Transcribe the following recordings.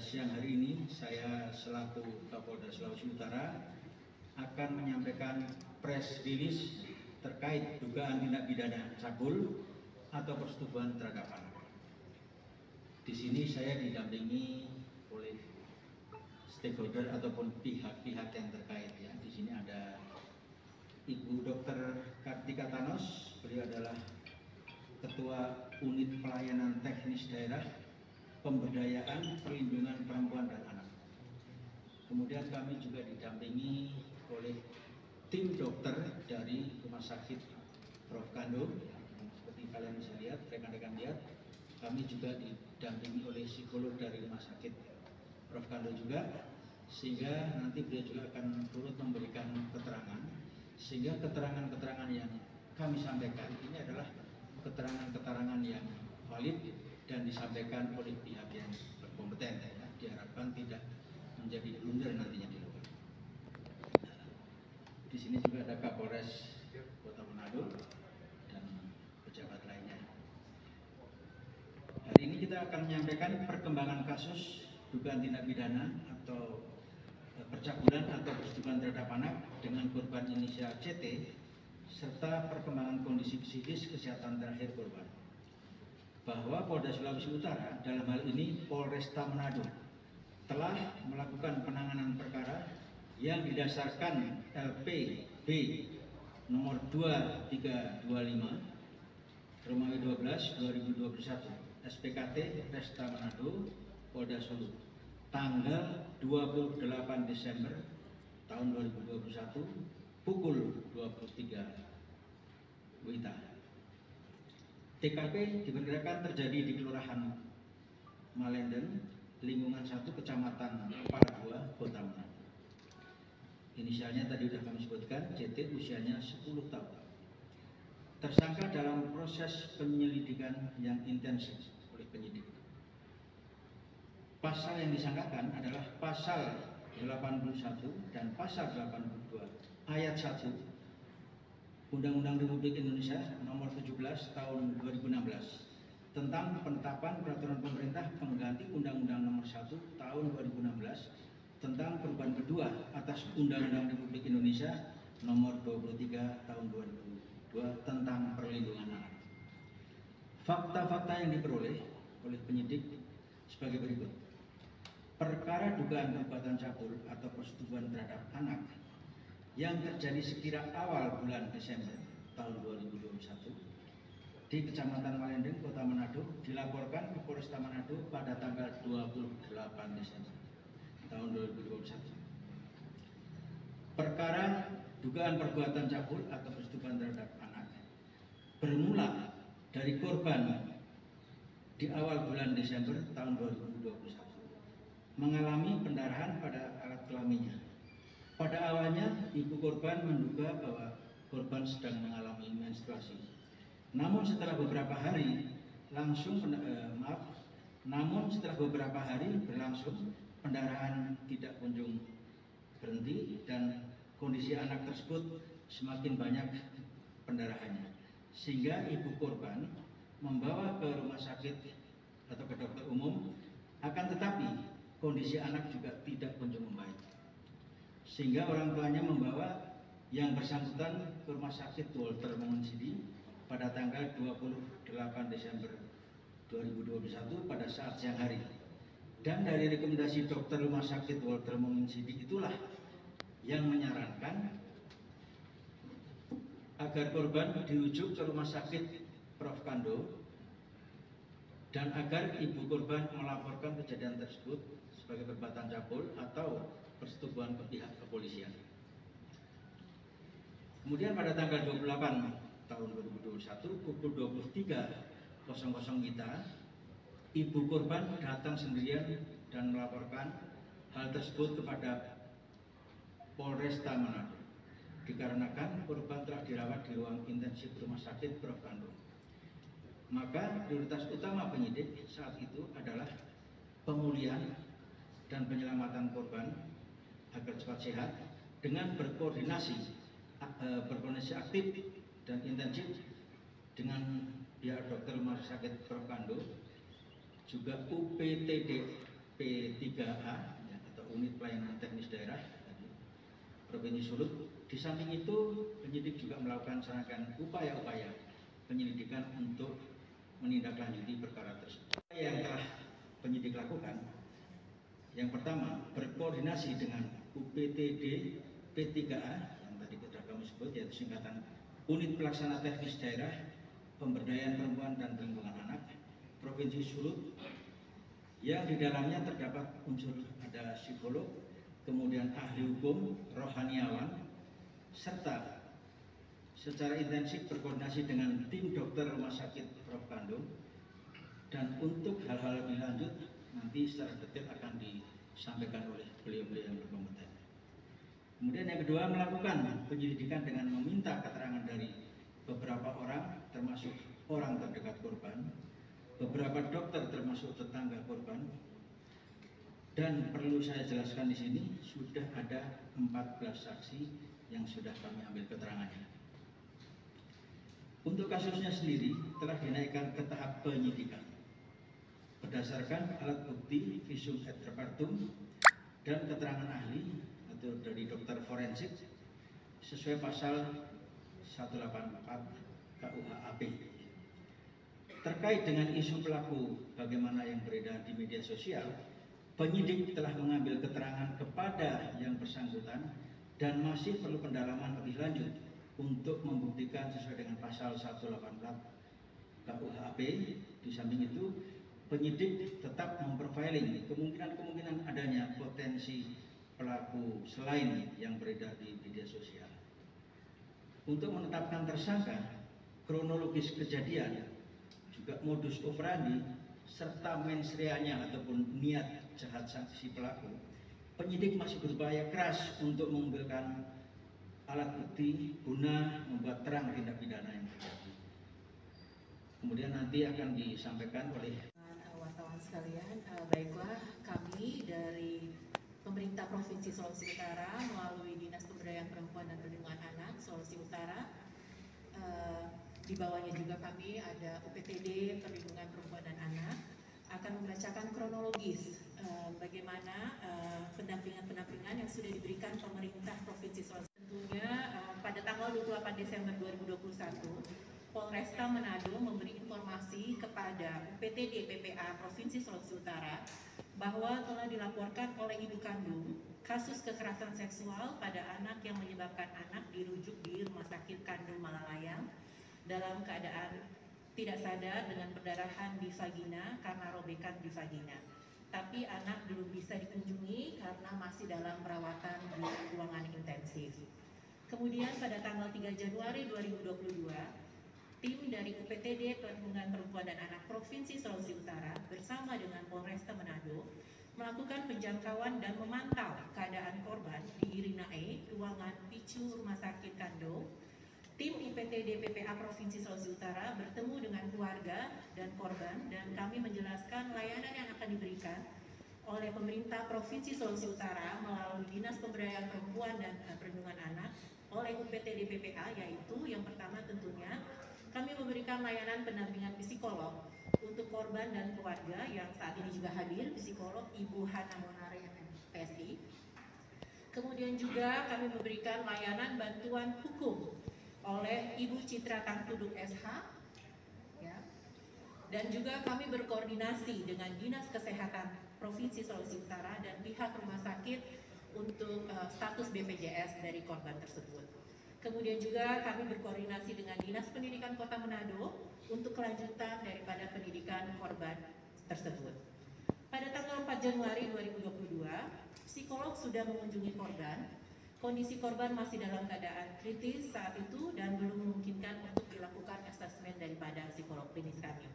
siang hari ini saya selaku Kapolda Sulawesi Utara akan menyampaikan press release terkait dugaan tindak pidana cabul atau persetubuhan terhadap anak. Di sini saya didampingi oleh stakeholder ataupun pihak-pihak yang terkait ya. Di sini ada Ibu Dr. Kartika Thanos, beliau adalah Ketua Unit Pelayanan Teknis Daerah Pemberdayaan Perlindungan Perempuan dan Anak. Kemudian kami juga didampingi oleh tim dokter dari Rumah Sakit Prof. Kando. Seperti kalian bisa lihat, rekan-rekan lihat, kami juga didampingi oleh psikolog dari Rumah Sakit Prof. Kando juga, sehingga nanti beliau juga akan turut memberikan keterangan, sehingga keterangan-keterangan yang kami sampaikan ini adalah keterangan-keterangan yang valid dan disampaikan oleh pihak yang berkompeten ya. Diharapkan tidak menjadi blunder nantinya di luar. Di sini juga ada Kapolres Kota Manado dan pejabat lainnya. Hari ini kita akan menyampaikan perkembangan kasus dugaan tindak pidana atau percabulan atau persetubuhan terhadap anak dengan korban inisial CT serta perkembangan kondisi psikis kesehatan terakhir korban. Bahwa Polda Sulawesi Utara dalam hal ini Polresta Manado telah melakukan penanganan perkara yang didasarkan LPB nomor 2325 Romawi 12 2021 SPKT Resta Manado Polda Sulu tanggal 28 Desember tahun 2021 pukul 23 WITA. TKP diperkirakan terjadi di Kelurahan Malenden, lingkungan 1, Kecamatan Pala 2, Kota Manado. Inisialnya tadi sudah kami sebutkan, CT usianya 10 tahun. Tersangka dalam proses penyelidikan yang intensif oleh penyidik. Pasal yang disangkakan adalah pasal 81 dan pasal 82 ayat 1 Undang-Undang Republik Indonesia nomor 17 tahun 2016 tentang penetapan peraturan pemerintah pengganti Undang-Undang nomor 1 tahun 2016 tentang perubahan kedua atas Undang-Undang Republik Indonesia nomor 23 tahun 2002 tentang perlindungan anak. Fakta-fakta yang diperoleh oleh penyidik sebagai berikut. Perkara dugaan perbuatan cabul atau persetubuhan terhadap anak yang terjadi sekira awal bulan Desember tahun 2021 di Kecamatan Malenden, Kota Manado dilaporkan ke Polresta Manado pada tanggal 28 Desember tahun 2021. Perkara dugaan perbuatan cabul atau persetubuhan terhadap anak bermula dari korban di awal bulan Desember tahun 2021 mengalami pendarahan pada alat kelaminnya. Pada awalnya, ibu korban menduga bahwa korban sedang mengalami menstruasi. Namun setelah beberapa hari berlangsung, pendarahan tidak kunjung berhenti dan kondisi anak tersebut semakin banyak pendarahannya. Sehingga ibu korban membawa ke rumah sakit atau ke dokter umum, akan tetapi kondisi anak juga tidak kunjung membaik. Sehingga orang tuanya membawa yang bersangkutan ke rumah sakit Walter Monginsidi pada tanggal 28 Desember 2021 pada saat siang hari. Dan dari rekomendasi dokter rumah sakit Walter Monginsidi itulah yang menyarankan agar korban dirujuk ke rumah sakit Prof. Kando dan agar ibu korban melaporkan kejadian tersebut sebagai perbuatan cabul atau persetubuhan ke pihak kepolisian. Kemudian pada tanggal 28 tahun 2021 pukul 23.00 WITA, ibu korban datang sendirian dan melaporkan hal tersebut kepada Polresta Manado dikarenakan korban telah dirawat di ruang intensif rumah sakit Prof. Kando. Maka prioritas utama penyidik saat itu adalah pemulihan dan penyelamatan korban agar cepat sehat dengan berkoordinasi aktif dan intensif dengan pihak dokter rumah sakit Prof. Kando, juga UPTD P3A ya, atau Unit Pelayanan Teknis Daerah Provinsi Sulut. Di samping itu, penyidik juga melakukan serangkaian upaya-upaya penyelidikan untuk menindaklanjuti perkara tersebut. Yang telah penyidik lakukan, yang pertama, berkoordinasi dengan UPTD P3A yang tadi sudah kami sebut, yaitu singkatan Unit Pelaksana Teknis Daerah Pemberdayaan Perempuan dan Perlindungan Anak Provinsi Sulut, yang di dalamnya terdapat unsur ada psikolog, kemudian ahli hukum, rohaniawan, serta secara intensif berkoordinasi dengan tim dokter Rumah Sakit Prof. Kandung. Dan untuk hal-hal lebih lanjut nanti secara detail akan disampaikan oleh beliau-beliau yang berkompeten. Kemudian yang kedua, melakukan penyelidikan dengan meminta keterangan dari beberapa orang, termasuk orang terdekat korban, beberapa dokter termasuk tetangga korban, dan perlu saya jelaskan di sini sudah ada 14 saksi yang sudah kami ambil keterangannya. Untuk kasusnya sendiri telah dinaikkan ke tahap penyidikan berdasarkan alat bukti visum et repertum dan keterangan ahli atau dari dokter forensik sesuai pasal 184 KUHP. Terkait dengan isu pelaku bagaimana yang beredar di media sosial, penyidik telah mengambil keterangan kepada yang bersangkutan dan masih perlu pendalaman lebih lanjut untuk membuktikan sesuai dengan pasal 184 KUHP. Di samping itu, penyidik tetap memprofiling kemungkinan adanya potensi pelaku selain yang beredar di media sosial. Untuk menetapkan tersangka, kronologis kejadian, juga modus operandi, serta mens reanya ataupun niat jahat si pelaku, penyidik masih berupaya keras untuk mengumpulkan alat bukti guna membuat terang tindak pidana yang terjadi. Kemudian nanti akan disampaikan oleh wartawan sekalian. Baiklah, kami dari pemerintah Provinsi Sulawesi Utara melalui Dinas Pemberdayaan Perempuan dan Perlindungan Anak Sulawesi Utara, di bawahnya juga kami ada UPTD Perlindungan Perempuan dan Anak, akan membacakan kronologis bagaimana pendampingan yang sudah diberikan pemerintah Provinsi Sulawesi. Tentunya pada tanggal 28 Desember 2021, Polresta Manado memberi informasi kepada UPTD PPA Provinsi Sulawesi Utara bahwa telah dilaporkan oleh ibu kandung kasus kekerasan seksual pada anak yang menyebabkan anak dirujuk di Rumah Sakit Kandung Malalayang dalam keadaan tidak sadar dengan perdarahan di vagina karena robekan di vagina. Tapi anak belum bisa dikunjungi karena masih dalam perawatan di ruangan intensif. Kemudian pada tanggal 3 Januari 2022, tim dari UPTD Perlindungan Perempuan dan Anak Provinsi Sulawesi Utara bersama dengan Polresta Manado melakukan penjangkauan dan memantau keadaan korban di Irinae, ruangan PICU Rumah Sakit Kandung. Tim IPTD PPA Provinsi Sulawesi Utara bertemu dengan keluarga dan korban, dan kami menjelaskan layanan yang akan diberikan oleh pemerintah Provinsi Sulawesi Utara melalui Dinas Pemberdayaan Perempuan dan Perlindungan Anak oleh UPTD PPA, yaitu yang pertama tentunya kami memberikan layanan pendampingan psikolog untuk korban dan keluarga yang saat ini juga hadir, psikolog Ibu Hana Monare PSI. Kemudian juga kami memberikan layanan bantuan hukum oleh Ibu Citra Tangtuduk SH, ya. Dan juga kami berkoordinasi dengan Dinas Kesehatan Provinsi Sulawesi Utara dan pihak rumah sakit untuk status BPJS dari korban tersebut. Kemudian juga kami berkoordinasi dengan Dinas Pendidikan Kota Manado untuk kelanjutan daripada pendidikan korban tersebut. Pada tanggal 4 Januari 2022, psikolog sudah mengunjungi korban. Kondisi korban masih dalam keadaan kritis saat itu dan belum memungkinkan untuk dilakukan asesmen daripada psikolog klinis kami.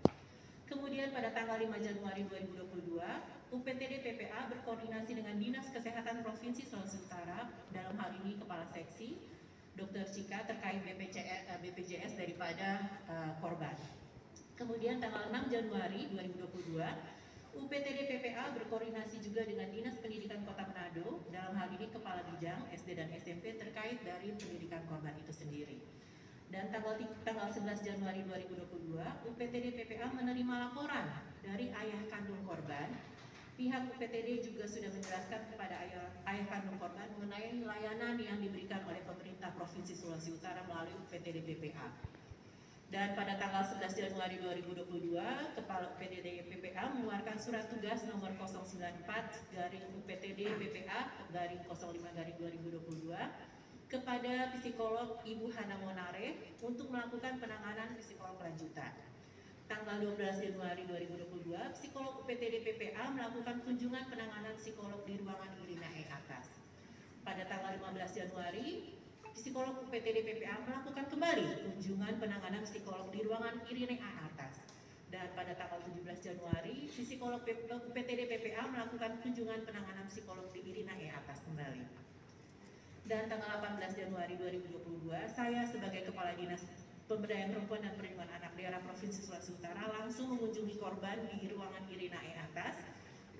Kemudian pada tanggal 5 Januari 2022, UPTD PPA berkoordinasi dengan Dinas Kesehatan Provinsi Sulawesi Utara, dalam hal ini Kepala Seksi, Dr. Cika, terkait BPJS daripada korban. Kemudian tanggal 6 Januari 2022, UPTD PPA berkoordinasi juga dengan Dinas Pendidikan Kota Manado, dalam hal ini Kepala Bidang SD dan SMP terkait dari pendidikan korban itu sendiri. Dan tanggal 11 Januari 2022, UPTD PPA menerima laporan dari ayah kandung korban Pihak UPTD juga sudah menjelaskan kepada ayah kandung korban mengenai layanan yang diberikan oleh pemerintah Provinsi Sulawesi Utara melalui UPTD PPA. Dan pada tanggal 11 Januari 2022, Kepala UPTD PPA mengeluarkan surat tugas nomor 094 garing UPTD PPA garing 05 garing 2022 kepada psikolog Ibu Hana Monare untuk melakukan penanganan psikolog lanjutan. Tanggal 12 Januari 2022, psikolog UPTD PPA melakukan kunjungan penanganan psikolog di ruangan Irina E atas. Pada tanggal 15 Januari, psikolog UPTD PPA melakukan kembali kunjungan penanganan psikolog di ruangan Irina E atas. Dan pada tanggal 17 Januari, psikolog UPTD PPA melakukan kunjungan penanganan psikolog di Irina E atas kembali. Dan tanggal 18 Januari 2022, saya sebagai Kepala Dinas Pemberdayaan Perempuan dan Perlindungan Anak Daerah Provinsi Sulawesi Utara langsung mengunjungi korban di ruangan Irina E atas,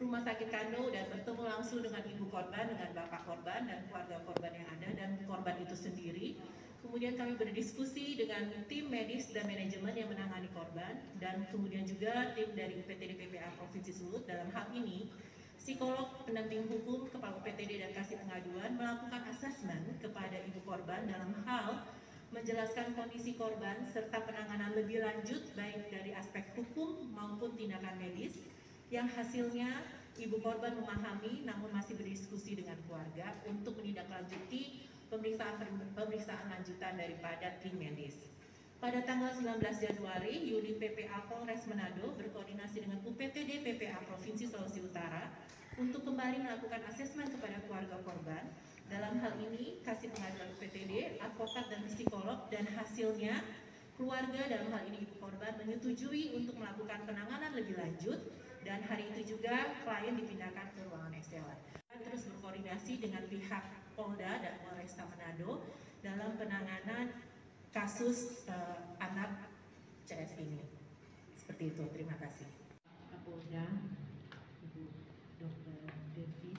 Rumah Sakit Kando, dan bertemu langsung dengan ibu korban, dengan bapak korban, dan keluarga korban yang ada, dan korban itu sendiri. Kemudian kami berdiskusi dengan tim medis dan manajemen yang menangani korban, dan kemudian juga tim dari UPTD PPA Provinsi Sulut. Dalam hal ini, psikolog pendamping hukum, Kepala UPTD dan Kasih Pengaduan melakukan asesmen kepada ibu korban dalam hal menjelaskan kondisi korban serta penanganan lebih lanjut baik dari aspek hukum maupun tindakan medis yang hasilnya ibu korban memahami namun masih berdiskusi dengan keluarga untuk menindaklanjuti pemeriksaan lanjutan daripada tim medis. Pada tanggal 19 Januari, unit PPA Polres Manado berkoordinasi dengan UPTD PPA Provinsi Sulawesi Utara untuk kembali melakukan asesmen kepada keluarga korban. Dalam hal ini, Kasih Pengaduan UPTD, advokat dan psikolog, dan hasilnya keluarga dalam hal ini ibu korban menyetujui untuk melakukan penanganan lebih lanjut, dan hari itu juga klien dipindahkan ke ruangan Estella. Terus berkoordinasi dengan pihak Polda dan Polresta Manado dalam penanganan kasus anak CS ini. Seperti itu, terima kasih. Kapolda, Ibu Dr. Devi,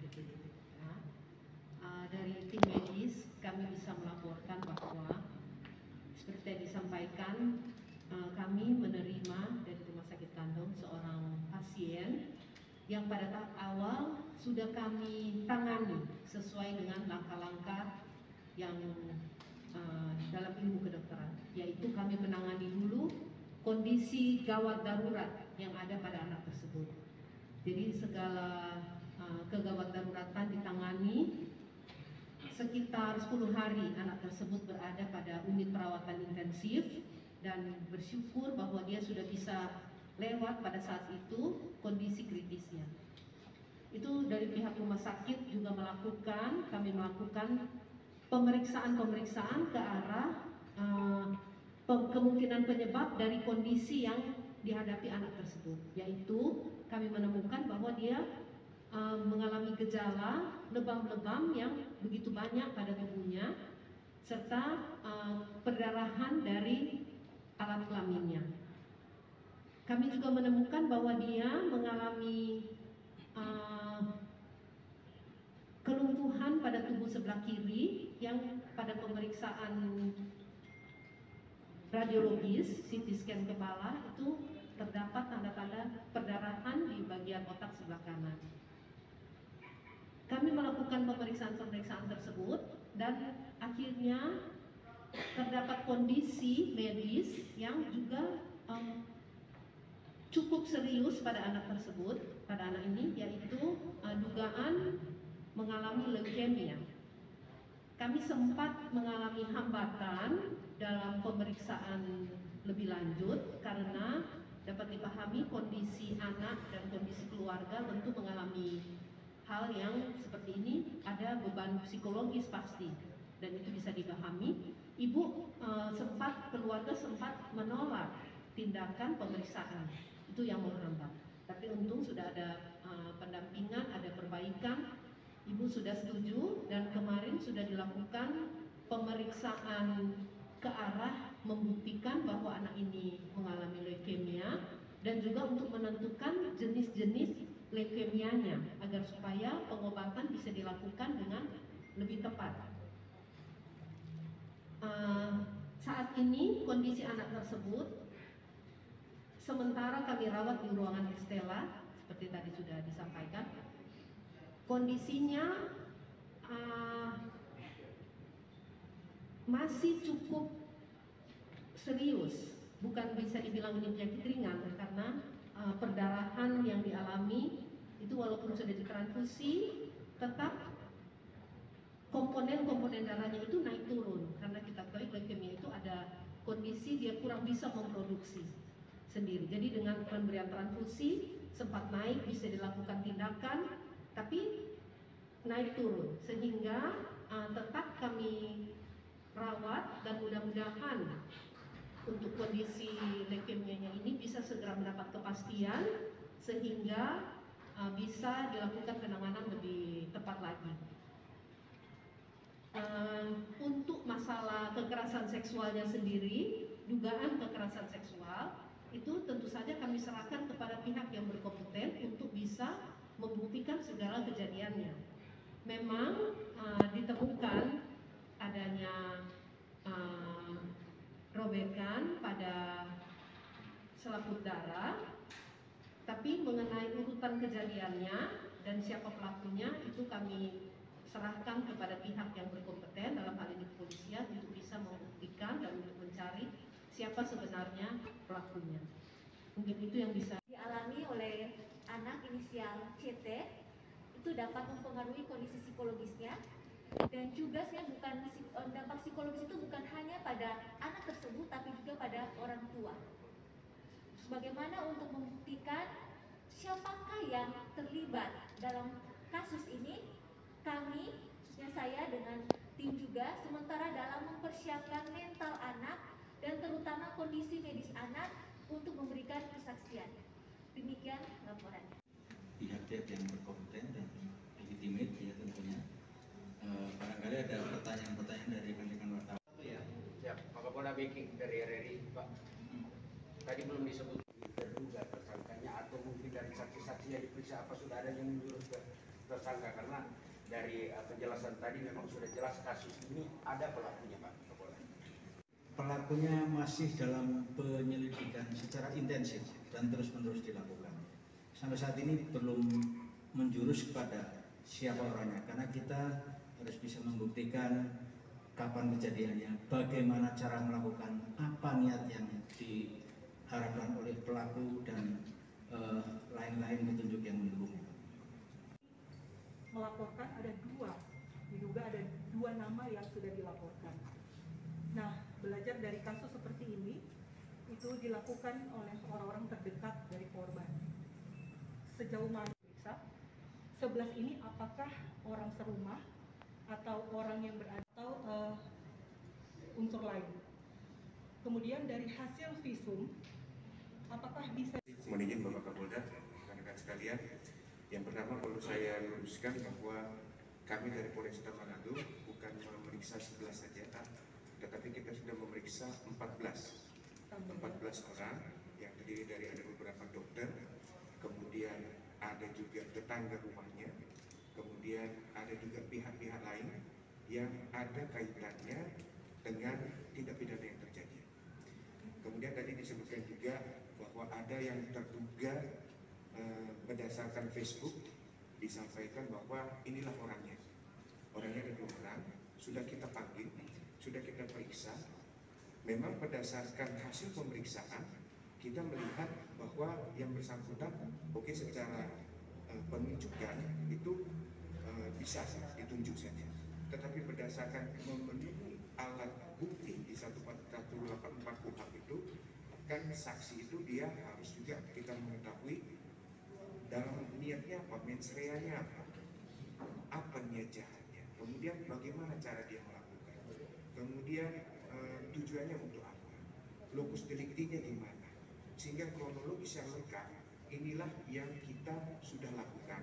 UPTD PPA. Dari tim medis kami bisa melaporkan bahwa seperti yang disampaikan, kami menerima dari Rumah Sakit Kandong seorang pasien yang pada tahap awal sudah kami tangani sesuai dengan langkah-langkah yang dalam ilmu kedokteran, yaitu kami menangani dulu kondisi gawat darurat yang ada pada anak tersebut. Jadi segala kegawat daruratan ditangani. Sekitar 10 hari anak tersebut berada pada unit perawatan intensif, dan bersyukur bahwa dia sudah bisa lewat pada saat itu kondisi kritisnya. Itu dari pihak rumah sakit juga kami melakukan pemeriksaan ke arah kemungkinan penyebab dari kondisi yang dihadapi anak tersebut, yaitu kami menemukan bahwa dia mengalami gejala lebam-lebam yang begitu banyak pada tubuhnya, serta perdarahan dari alat kelaminnya. Kami juga menemukan bahwa dia mengalami kelumpuhan pada tubuh sebelah kiri yang pada pemeriksaan radiologis CT scan kepala itu terdapat tanda-tanda perdarahan di bagian otak sebelah kanan. Kami melakukan pemeriksaan tersebut, dan akhirnya terdapat kondisi medis yang juga cukup serius pada anak tersebut, pada anak ini, yaitu dugaan mengalami leukemia. Kami sempat mengalami hambatan dalam pemeriksaan lebih lanjut karena dapat dipahami kondisi anak dan kondisi keluarga tentu mengalami hal yang seperti ini, ada beban psikologis pasti, dan itu bisa dipahami. Ibu keluarga sempat menolak tindakan pemeriksaan, itu yang menghambat. Tapi untung sudah ada pendampingan, ada perbaikan. Ibu sudah setuju, dan kemarin sudah dilakukan pemeriksaan ke arah membuktikan bahwa anak ini mengalami leukemia, dan juga untuk menentukan jenis-jenis leukemianya agar supaya pengobatan bisa dilakukan dengan lebih tepat. Saat ini kondisi anak tersebut sementara kami rawat di ruangan Estella seperti tadi sudah disampaikan, kondisinya masih cukup serius, bukan bisa dibilang ini penyakit ringan karena perdarahan yang dialami itu walaupun sudah ditransfusi tetap komponen-komponen darahnya itu naik turun karena kita tahu leukemia itu ada kondisi dia kurang bisa memproduksi sendiri. Jadi dengan pemberian transfusi sempat naik, bisa dilakukan tindakan, tapi naik turun sehingga tetap kami rawat dan mudah-mudahan untuk kondisi leukemianya ini bisa segera mendapat kepastian sehingga bisa dilakukan penanganan lebih tepat lagi. Untuk masalah kekerasan seksualnya sendiri, dugaan kekerasan seksual itu tentu saja kami serahkan kepada pihak yang berkompeten untuk bisa membuktikan segala kejadiannya. Memang ditemukan adanya robekan pada selaput darah, tapi mengenai urutan kejadiannya dan siapa pelakunya itu kami serahkan kepada pihak yang berkompeten, dalam hal ini kepolisian, untuk bisa membuktikan dan untuk mencari siapa sebenarnya pelakunya. Mungkin itu yang bisa dialami oleh anak inisial CT itu dapat mempengaruhi kondisi psikologisnya, dan juga dampak psikologis itu bukan hanya pada anak tersebut tapi juga pada orang tua. Bagaimana untuk membuktikan siapakah yang terlibat dalam kasus ini, kami, khususnya saya dengan tim juga sementara dalam mempersiapkan mental anak dan terutama kondisi medis anak untuk memberikan kesaksian. Demikian laporan. Pihak-pihak yang berkompeten dan legitimate ya tentunya. Barangkali ada pertanyaan-pertanyaan dari rekan-rekan wartawan. Ya, Pak Kapolda Beki dari RRI, Pak. Tadi belum disebut terduga tersangkanya atau mungkin dari saksi-saksi yang diperiksa apa sudah ada yang menjurus ke tersangka, karena dari penjelasan tadi memang sudah jelas kasus ini ada pelakunya, Pak Kapolda. Pelakunya masih dalam penyelidikan secara intensif dan terus-menerus dilakukan. Sampai saat ini belum menjurus kepada siapa orangnya, karena kita harus bisa membuktikan kapan kejadiannya, bagaimana cara melakukan, apa niat yang diharapkan oleh pelaku dan lain-lain petunjuk yang mendukungnya. Melaporkan diduga ada dua nama yang sudah dilaporkan. Nah, belajar dari kasus seperti ini itu dilakukan oleh orang-orang terdekat dari korban. Sejauh mana periksa 11 ini apakah orang serumah atau orang yang berada atau unsur lain. Kemudian dari hasil visum apakah bisa Mohon izin Bapak Kapolda, rekan-rekan sekalian. Yang pertama perlu saya luruskan bahwa kami dari Polresta Manado bukan memeriksa 11 saja, tetapi kita sudah memeriksa 14 orang yang terdiri dari ada beberapa dokter, kemudian ada juga tetangga rumahnya, kemudian ada juga pihak-pihak lain yang ada kaitannya dengan tindak pidana yang terjadi. Kemudian tadi disebutkan juga bahwa ada yang terduga berdasarkan Facebook disampaikan bahwa inilah orangnya. Orangnya ada 2 orang, sudah kita panggil, sudah kita periksa. Memang berdasarkan hasil pemeriksaan kita melihat bahwa yang bersangkutan secara penunjukan itu bisa ditunjuk saja. Tetapi berdasarkan memenuhi alat bukti di 184 KUHP itu kan saksi itu dia harus juga kita mengetahui dalam niatnya apa, mens reanya apa niat jahatnya, kemudian bagaimana cara dia melakukan, kemudian tujuannya untuk apa, lokus deliktinya di mana, sehingga kronologis yang lengkap inilah yang kita sudah lakukan.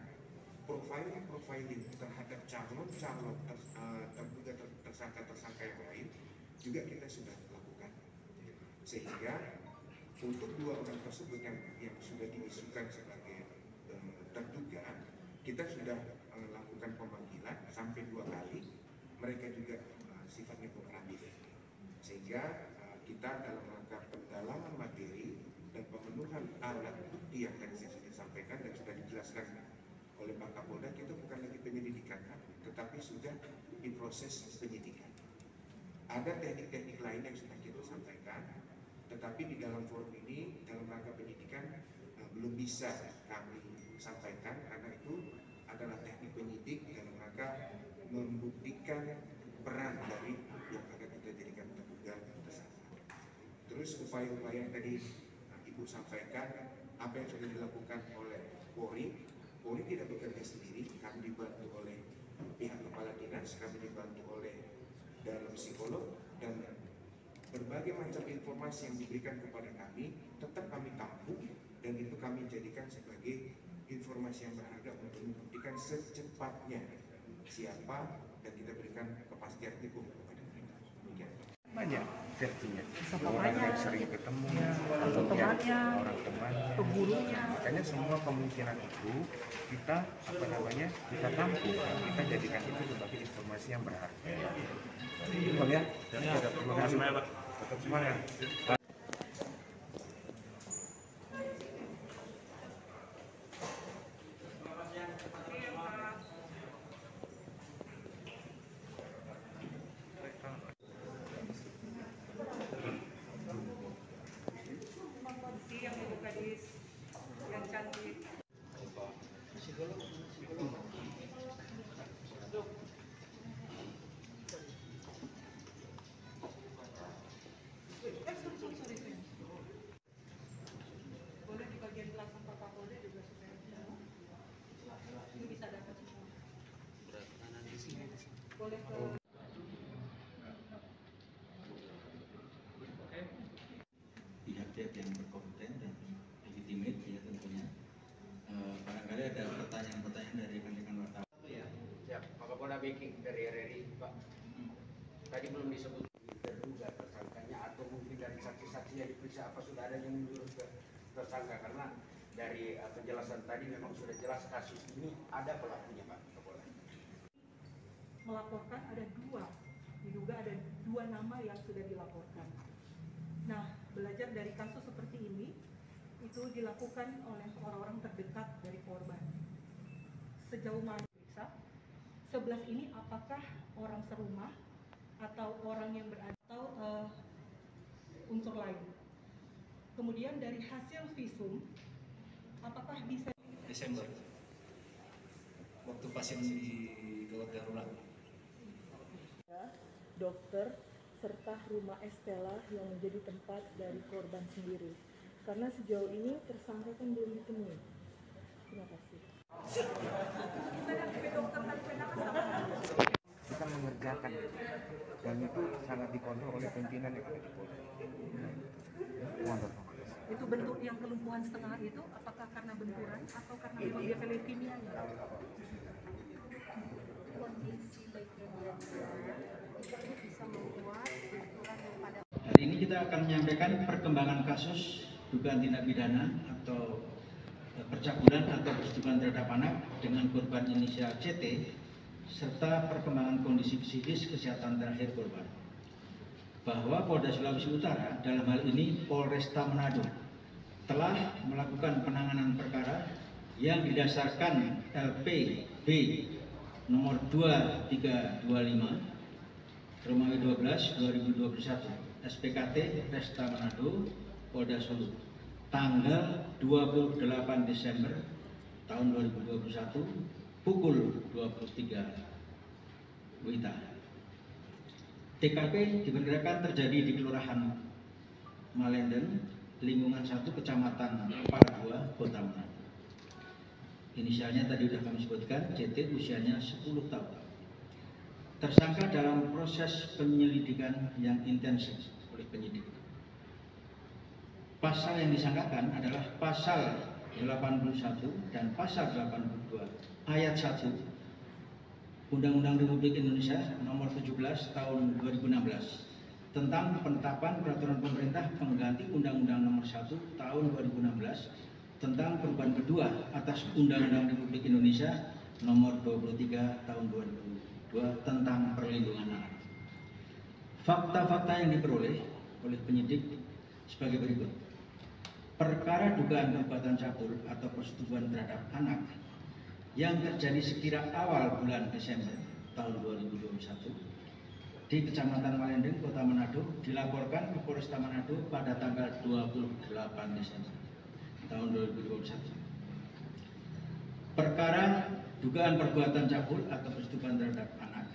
Profiling terhadap calon terduga tersangka yang lain juga kita sudah lakukan, sehingga untuk 2 orang tersebut yang sudah diisukan sebagai terduga, kita sudah lakukan pemanggilan sampai 2 kali. Mereka juga sifatnya kooperatif, sehingga kita dalam rangka pendalaman materi dan pemenuhan anak bukti yang tadi saya sudah sampaikan dan sudah dijelaskan oleh Pak Kapolda, kita bukan lagi penyelidikan, tetapi sudah di proses penyidikan. Ada teknik-teknik lain yang sudah kita sampaikan, tetapi di dalam forum ini, dalam rangka penyidikan, belum bisa kami sampaikan karena itu adalah teknik penyidik dalam rangka membuktikan peran dari yang akan kita jadikan terduga tersangka. Terus upaya-upaya yang tadi Ibu sampaikan, apa yang sudah dilakukan oleh Polri tidak bekerja sendiri, kami dibantu oleh pihak kepala dinas, kami dibantu oleh dari psikolog, dan berbagai macam informasi yang diberikan kepada kami tetap kami tampung, dan itu kami jadikan sebagai informasi yang berharga untuk membuktikan secepatnya siapa, dan kita berikan kepastian hukum kepada mereka. Demikian. Banyak vertinya, orang yang sering ketemu, temannya, orang temannya, pegurunya. Makanya semua kemungkinan itu kita kita tampung, kita jadikan itu sebagai informasi yang berharga. Betul ya? Terima kasih. Tetap semangat. Yang Ibu Kadis, yang cantik. Boleh di bagian belakang Pak Kapolda juga sudah ini bisa dapat semua. Boleh ke pihak-pihak yang berkompeten dan legitimate ya tentunya. Barangkali ada pertanyaan-pertanyaan dari rekan-rekan wartawan. Ya, Pak Kapolda backing dari RRI, Pak. Tadi belum disebut terduga tersangkanya atau mungkin dari saksi-saksi yang diperiksa apa sudah ada yang menjurus ke tersangka, karena dari penjelasan tadi memang sudah jelas kasus ini ada pelakunya, Pak Kapolda. melaporkan ada diduga ada dua nama yang sudah dilaporkan. Nah, belajar dari kasus seperti ini, itu dilakukan oleh orang-orang terdekat dari korban. Sejauh mana periksa, 11 ini apakah orang serumah atau orang yang berada atau unsur lain. Kemudian dari hasil visum, apakah bisa Desember waktu pasien di gawat darurat. dokter serta rumah Estella yang menjadi tempat dari korban sendiri, karena sejauh ini tersangka kan belum ditemui. Terima kasih. Kita mengerjakan dan itu sangat dikontrol oleh pimpinan yang ada di Polri. Itu bentuk yang kelumpuhan setengah itu apakah karena benturan atau karena memang dia leukemia ya? Kondisi leukemia itu bisa membuat benturan yang pada Hari ini kita akan menyampaikan perkembangan kasus dugaan tindak pidana atau percabulan atau persetubuhan terhadap anak dengan korban inisial CT serta perkembangan kondisi psikis kesehatan terakhir korban. Bahwa Polda Sulawesi Utara dalam hal ini Polresta Manado telah melakukan penanganan perkara yang didasarkan LPB nomor 2325 Romawi 12 2021 SPKT Resta Manado Polda Sulu tanggal 28 Desember tahun 2021 pukul 23 WITA. TKP diperkirakan terjadi di Kelurahan Malenden, lingkungan 1, Kecamatan Paratua, Kota Manado. Inisialnya tadi sudah kami sebutkan, CT usianya 10 tahun. Tersangka dalam proses penyelidikan yang intensif oleh penyidik. Pasal yang disangkakan adalah pasal 81 dan pasal 82 ayat 1 Undang-Undang Republik Indonesia nomor 17 tahun 2016 tentang penetapan peraturan pemerintah pengganti Undang-Undang nomor 1 tahun 2016 tentang perubahan kedua atas Undang-Undang Republik Indonesia nomor 23 tahun 2002 tentang perlindungan anak. Fakta-fakta yang diperoleh oleh penyidik sebagai berikut. perkara dugaan perbuatan cabul atau persetubuhan terhadap anak yang terjadi sekira awal bulan Desember tahun 2021 di Kecamatan Malendeng, Kota Manado dilaporkan ke Polresta Manado pada tanggal 28 Desember tahun 2021. Perkara dugaan perbuatan cabul atau persetubuhan terhadap anak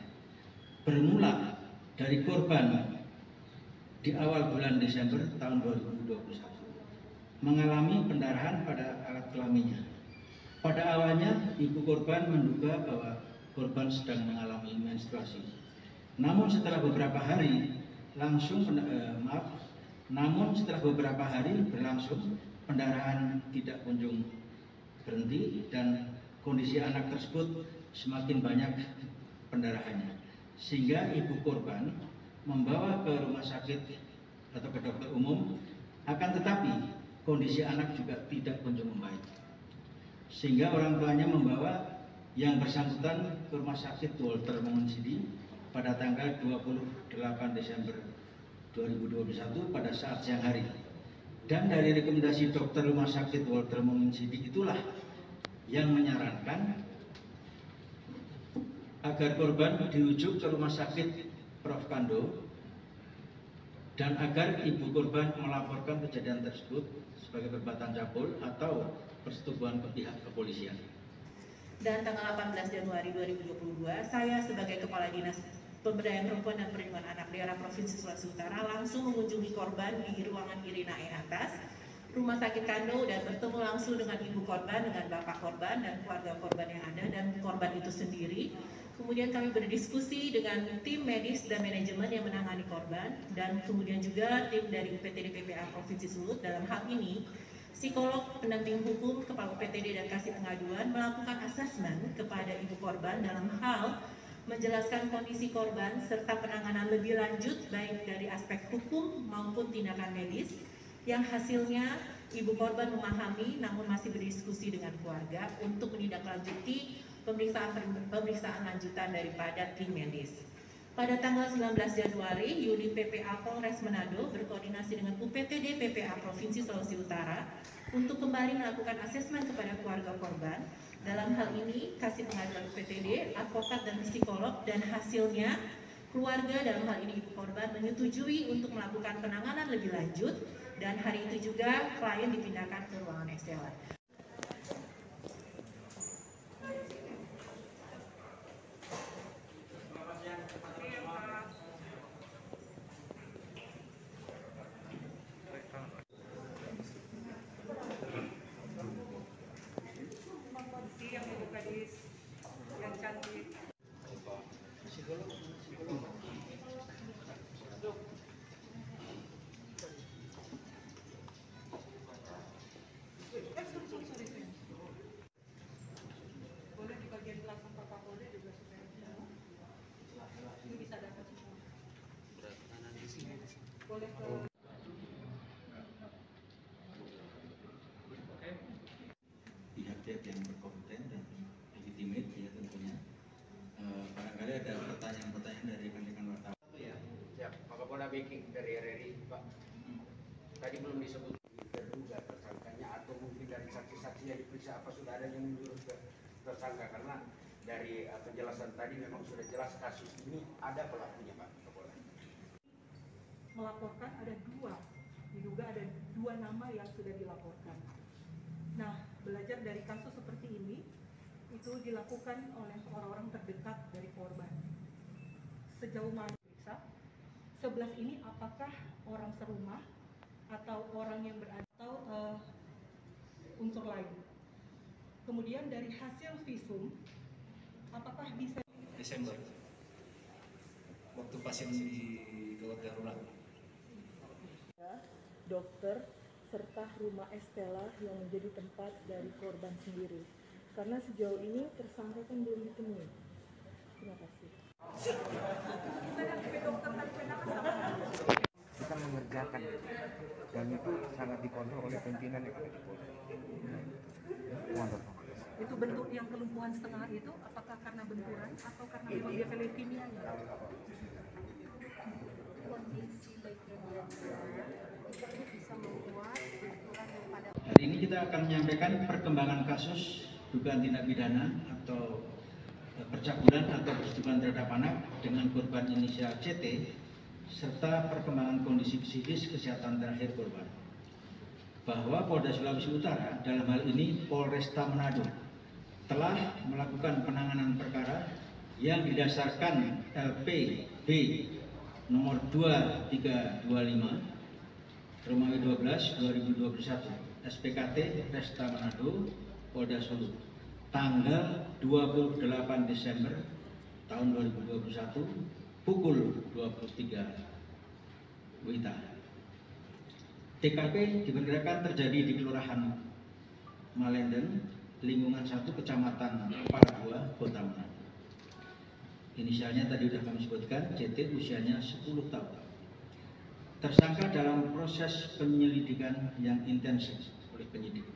bermula dari korban di awal bulan Desember tahun 2021 mengalami pendarahan pada alat kelaminnya. Pada awalnya ibu korban menduga bahwa korban sedang mengalami menstruasi. Namun setelah beberapa hari berlangsung pendarahan tidak kunjung berhenti dan kondisi anak tersebut semakin banyak pendarahannya, sehingga ibu korban membawa ke rumah sakit atau ke dokter umum. Akan tetapi kondisi anak juga tidak kunjung membaik, sehingga orang tuanya membawa yang bersangkutan ke rumah sakit Walter Mangunsidi pada tanggal 28 Desember 2021 pada saat siang hari. Dan dari rekomendasi dokter rumah sakit Walter Mangunsidi itulah yang menyarankan agar korban dirujuk ke rumah sakit Prof. Kando dan agar ibu korban melaporkan kejadian tersebut sebagai perbuatan cabul atau persetubuhan ke pihak kepolisian. Dan tanggal 18 Januari 2022, saya sebagai Kepala Dinas Pemberdayaan Perempuan dan Perlindungan Anak Daerah Provinsi Sulawesi Utara langsung mengunjungi korban di ruangan Irina E atas Rumah Sakit Kando dan bertemu langsung dengan ibu korban, dengan bapak korban dan keluarga korban yang ada dan korban itu sendiri. Kemudian kami berdiskusi dengan tim medis dan manajemen yang menangani korban dan kemudian juga tim dari UPTD PPA Provinsi Sulut. Dalam hal ini psikolog pendamping hukum Kepala UPTD dan Kasih Pengaduan melakukan asesmen kepada ibu korban dalam hal menjelaskan kondisi korban serta penanganan lebih lanjut baik dari aspek hukum maupun tindakan medis yang hasilnya ibu korban memahami namun masih berdiskusi dengan keluarga untuk menindaklanjuti pemeriksaan lanjutan daripada tim medis. Pada tanggal 19 Januari, Unit PPA Polres Manado berkoordinasi dengan UPTD PPA Provinsi Sulawesi Utara untuk kembali melakukan asesmen kepada keluarga korban. Dalam hal ini, Kasih Pengaduan UPTD, advokat dan psikolog, dan hasilnya keluarga dalam hal ini ibu korban menyetujui untuk melakukan penanganan lebih lanjut dan hari itu juga klien dipindahkan ke ruangan Estella. Boleh di bagian belakang Pak Kapolda juga supaya ini bisa dapat semua. Boleh ke pihak-pihak yang berkompeten dan legitimate ya tentunya. Barangkali ada pertanyaan-pertanyaan dari rekan-rekan wartawan. Ya, Pak Kapolda Baking dari RRI, Pak. Tadi belum disebut terduga tersangkanya atau mungkin dari saksi-saksi yang diperiksa apa sudah ada yang menjurus ke tersangka, karena dari penjelasan tadi memang sudah jelas kasus ini ada pelakunya, Pak Kapolda. melaporkan diduga ada dua nama yang sudah dilaporkan. Nah, belajar dari kasus seperti ini, itu dilakukan oleh orang-orang terdekat dari korban. Sejauh mana periksa, 11 ini apakah orang serumah atau orang yang berada atau unsur lain. Kemudian dari hasil visum, apakah bisa Desember waktu pasien di gawat darurat. dokter serta rumah Estella yang menjadi tempat dari korban sendiri, karena sejauh ini tersangka kan belum ditemui. Terima kasih. Kita mengerjakan dan itu sangat dikontrol oleh pimpinan yang ada di Polda. Wonderful. Itu bentuk yang kelumpuhan setengah itu apakah karena benturan atau karena memang dia leukemia? Kondisi leukemia itu bisa membuat benturan yang ini kita akan menyampaikan perkembangan kasus dugaan tindak pidana atau percabulan atau persetubuhan terhadap anak dengan korban inisial CT serta perkembangan kondisi psikis kesehatan terakhir korban. Bahwa Polda Sulawesi Utara dalam hal ini Polresta Manado telah melakukan penanganan perkara yang didasarkan LPB nomor 2325 Romawi 12 2021 SPKT Resta Manado Polda Sulu tanggal 28 Desember tahun 2021 pukul 23 WITA. TKP diperkirakan terjadi di Kelurahan Malenden, lingkungan 1 Kecamatan Palagua, Kota Manado. Inisialnya tadi sudah kami sebutkan, CT usianya 10 tahun. Tersangka dalam proses penyelidikan yang intensif oleh penyidik.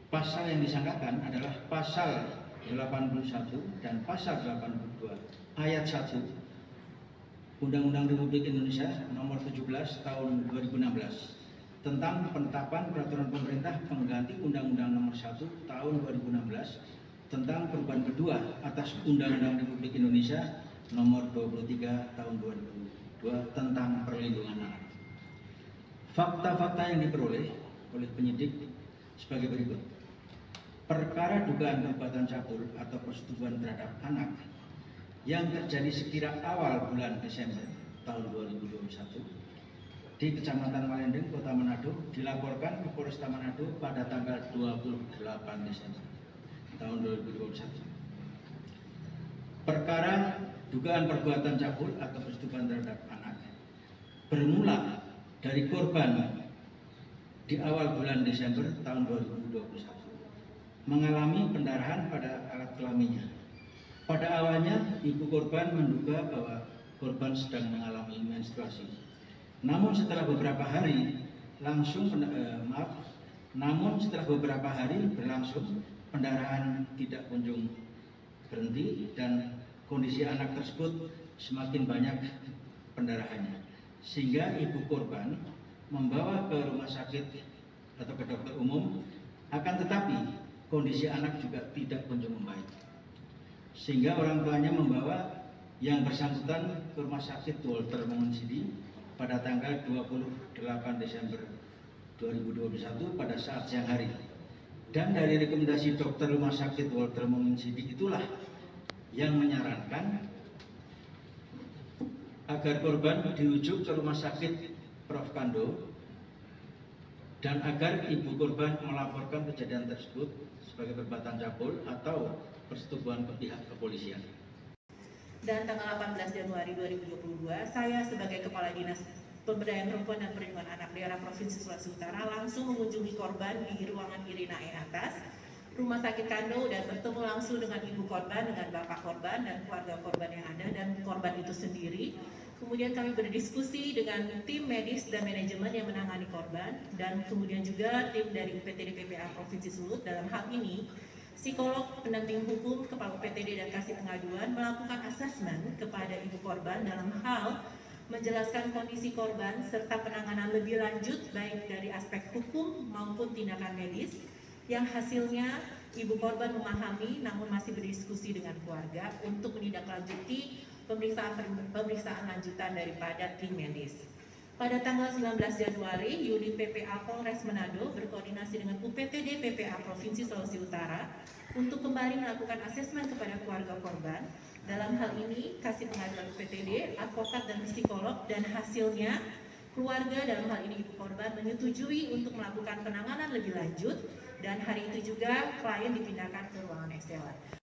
Pasal yang disangkakan adalah pasal 81 dan pasal 82 ayat 1 Undang-Undang Republik Indonesia nomor 17 tahun 2016 tentang penetapan peraturan pemerintah pengganti Undang-Undang nomor 1 tahun 2016 tentang perubahan kedua atas Undang-Undang Republik Indonesia nomor 23 tahun 2002 tentang perlindungan anak. Fakta-fakta yang diperoleh oleh penyidik sebagai berikut. Perkara dugaan perbuatan cabul atau persetubuhan terhadap anak yang terjadi sekira awal bulan Desember tahun 2021 di Kecamatan Malenden, Kota Manado dilaporkan ke Polresta Manado pada tanggal 28 Desember tahun 2021. Perkara dugaan perbuatan cabul atau persetubuhan terhadap anak bermula dari korban di awal bulan Desember tahun 2021 mengalami pendarahan pada alat kelaminnya. Pada awalnya ibu korban menduga bahwa korban sedang mengalami menstruasi. Namun setelah beberapa hari berlangsung pendarahan tidak kunjung berhenti dan kondisi anak tersebut semakin banyak pendarahannya. Sehingga ibu korban membawa ke rumah sakit atau ke dokter umum, akan tetapi kondisi anak juga tidak kunjung membaik. Sehingga orang tuanya membawa yang bersangkutan ke rumah sakit Walter Monginsidi pada tanggal 28 Desember 2021 pada saat siang hari. Dan dari rekomendasi dokter rumah sakit Walter Monginsidi itulah yang menyarankan agar korban dirujuk ke rumah sakit Prof. Kando dan agar ibu korban melaporkan kejadian tersebut sebagai perbuatan cabul atau persetubuhan ke pihak kepolisian. Dan tanggal 18 Januari 2022, saya sebagai Kepala Dinas Pemberdayaan Perempuan dan Perlindungan Anak Daerah Provinsi Sulawesi Utara langsung mengunjungi korban di ruangan Irina E atas, Rumah Sakit Kando, dan bertemu langsung dengan ibu korban, dengan bapak korban dan keluarga korban yang ada dan korban itu sendiri. Kemudian kami berdiskusi dengan tim medis dan manajemen yang menangani korban, dan kemudian juga tim dari UPTD PPA Provinsi Sulut. Dalam hal ini, psikolog pendamping hukum Kepala UPTD dan Kasih Pengaduan melakukan asesmen kepada ibu korban dalam hal menjelaskan kondisi korban serta penanganan lebih lanjut baik dari aspek hukum maupun tindakan medis, yang hasilnya ibu korban memahami namun masih berdiskusi dengan keluarga untuk menindaklanjuti pemeriksaan lanjutan daripada tim medis. Pada tanggal 19 Januari, Unit PPA Polres Manado berkoordinasi dengan UPTD PPA Provinsi Sulawesi Utara untuk kembali melakukan asesmen kepada keluarga korban. Dalam hal ini, Kasih Pengaduan UPTD, advokat dan psikolog, dan hasilnya keluarga dalam hal ini ibu korban menyetujui untuk melakukan penanganan lebih lanjut, dan hari itu juga klien dipindahkan ke ruangan eksternal.